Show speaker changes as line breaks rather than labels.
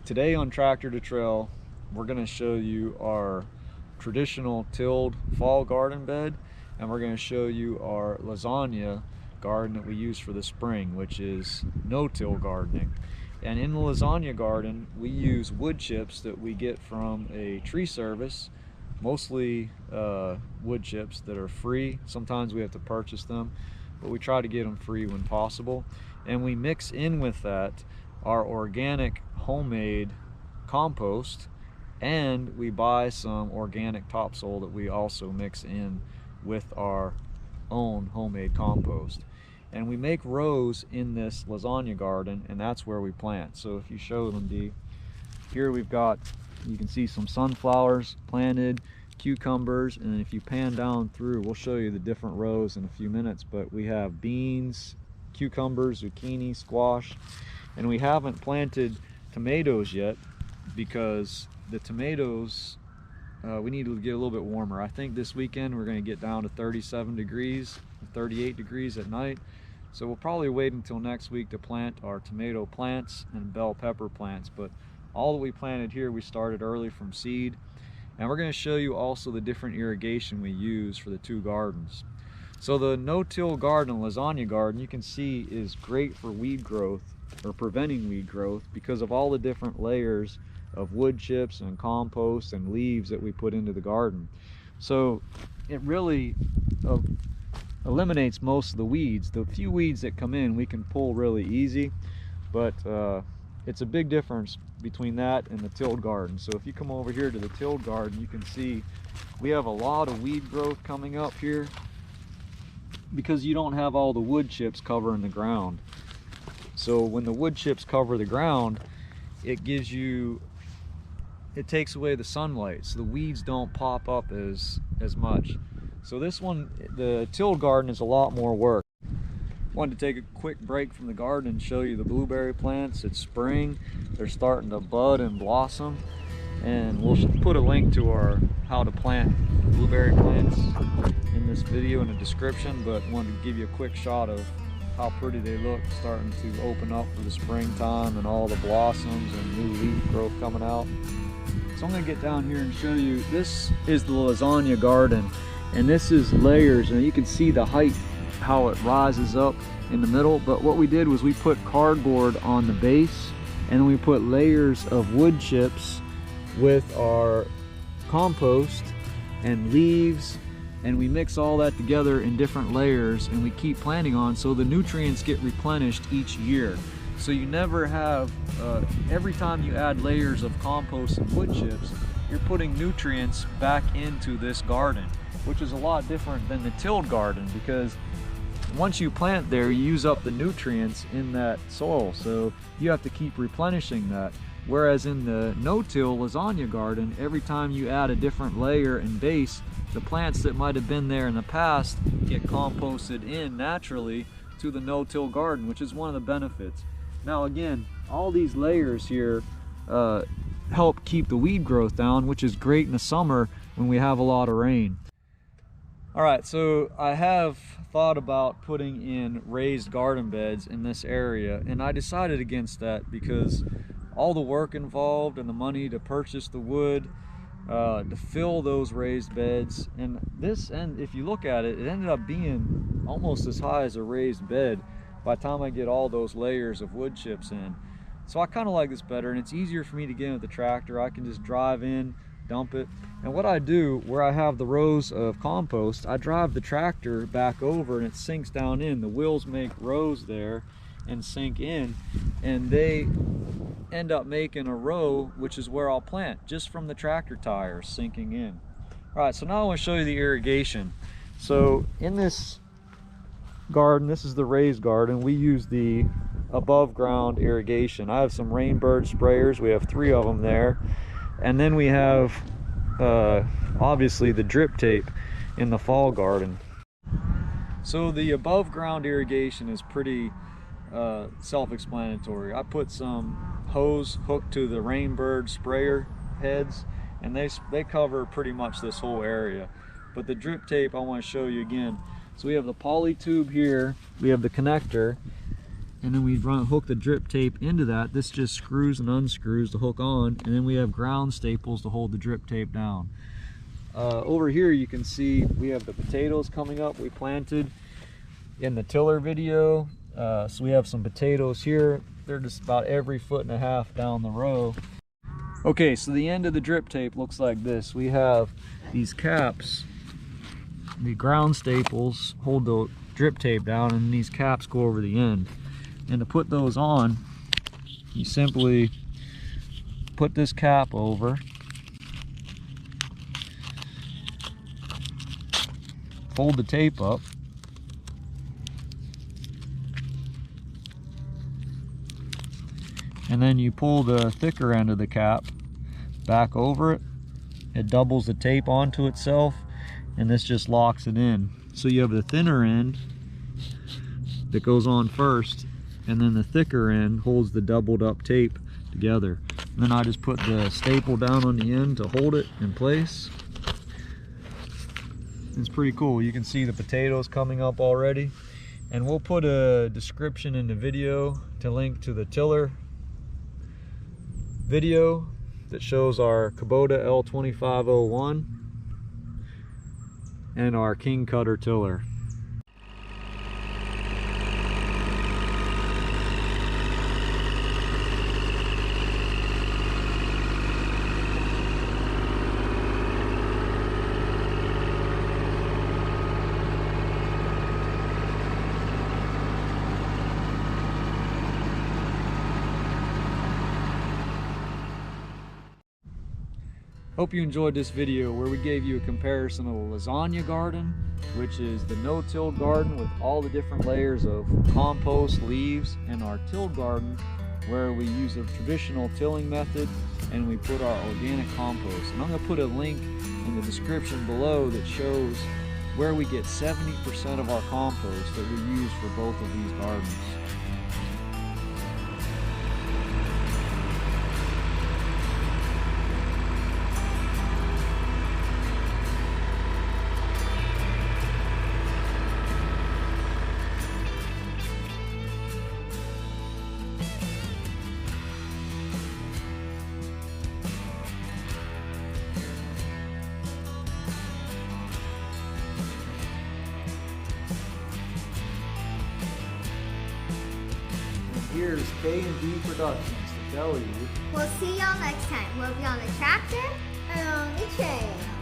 Today on Tractor to Trail, we're going to show you our traditional tilled fall garden bed, and we're going to show you our lasagna garden that we use for the spring, which is no-till gardening. And in the lasagna garden, we use wood chips that we get from a tree service, mostly wood chips that are free. Sometimes we have to purchase them, but we try to get them free when possible. And we mix in with that our organic homemade compost, and we buy some organic topsoil that we also mix in with our own homemade compost. And we make rows in this lasagna garden, and that's where we plant. So if you show them, Dee, here we've got, you can see some sunflowers planted, cucumbers, and if you pan down through, we'll show you the different rows in a few minutes, but we have beans, cucumbers, zucchini, squash, and we haven't planted tomatoes yet because the tomatoes, we need to get a little bit warmer. I think this weekend we're going to get down to 37 degrees, 38 degrees at night. So we'll probably wait until next week to plant our tomato plants and bell pepper plants. But all that we planted here, we started early from seed. And we're going to show you also the different irrigation we use for the two gardens. So the no-till garden, lasagna garden, you can see is great for weed growth, or preventing weed growth, because of all the different layers of wood chips and compost and leaves that we put into the garden. So it really eliminates most of the weeds. The few weeds that come in we can pull really easy, but it's a big difference between that and the tilled garden. So if you come over here to the tilled garden, you can see we have a lot of weed growth coming up here because you don't have all the wood chips covering the ground. So when the wood chips cover the ground, it takes away the sunlight, so the weeds don't pop up as much. So this one, the tilled garden, is a lot more work. Wanted to take a quick break from the garden and show you the blueberry plants. It's spring, they're starting to bud and blossom, and we'll put a link to our how to plant blueberry plants in this video in the description, but wanted to give you a quick shot of how pretty they look, starting to open up for the springtime and all the blossoms and new leaf growth coming out. So I'm going to get down here and show you. This is the lasagna garden, and this is layers, and you can see the height, how it rises up in the middle. But what we did was we put cardboard on the base, and then we put layers of wood chips with our compost and leaves, and we mix all that together in different layers, and we keep planting on, so the nutrients get replenished each year. So you never have, every time you add layers of compost and wood chips, you're putting nutrients back into this garden, which is a lot different than the tilled garden, because once you plant there, you use up the nutrients in that soil, so you have to keep replenishing that. Whereas in the no-till lasagna garden, every time you add a different layer and base, the plants that might have been there in the past get composted in naturally to the no-till garden, which is one of the benefits. Now again, all these layers here help keep the weed growth down, which is great in the summer when we have a lot of rain. Alright, so I have thought about putting in raised garden beds in this area, and I decided against that because all the work involved and the money to purchase the wood, to fill those raised beds, and this end, if you look at it, it ended up being almost as high as a raised bed by the time I get all those layers of wood chips in. So I kind of like this better, and it's easier for me to get in with the tractor. I can just drive in, dump it, and what I do, where I have the rows of compost, I drive the tractor back over and it sinks down in. The wheels make rows there and sink in, and they end up making a row, which is where I'll plant, just from the tractor tires sinking in. All right, so now I want to show you the irrigation. So in this garden, this is the raised garden, we use the above ground irrigation. I have some Rainbird sprayers, we have 3 of them there, and then we have obviously the drip tape in the fall garden. So the above ground irrigation is pretty self-explanatory. I put some hose hooked to the Rainbird sprayer heads, and they cover pretty much this whole area. But the drip tape I want to show you again. So we have the poly tube here, we have the connector, and then we hook the drip tape into that. This just screws and unscrews to hook on, and then we have ground staples to hold the drip tape down. Over here you can see we have the potatoes coming up we planted in the tiller video. So we have some potatoes here. They're just about every 1.5 feet down the row. Okay, so the end of the drip tape looks like this. We have these caps, the ground staples hold the drip tape down, and these caps go over the end. And to put those on, you simply put this cap over, fold the tape up, and then you pull the thicker end of the cap back over it. It doubles the tape onto itself, and this just locks it in. So you have the thinner end that goes on first, and then the thicker end holds the doubled up tape together. And then I just put the staple down on the end to hold it in place. It's pretty cool. You can see the potatoes coming up already, and we'll put a description in the video to link to the tiller video that shows our Kubota L2501 and our King Cutter tiller. Hope you enjoyed this video where we gave you a comparison of the Lasagna Garden, which is the no-till garden with all the different layers of compost, leaves, and our tilled garden where we use a traditional tilling method and we put our organic compost. And I'm going to put a link in the description below that shows where we get 70% of our compost that we use for both of these gardens. Here's K&D Productions to tell you.
We'll see y'all next time. We'll be on the tractor and on the trail.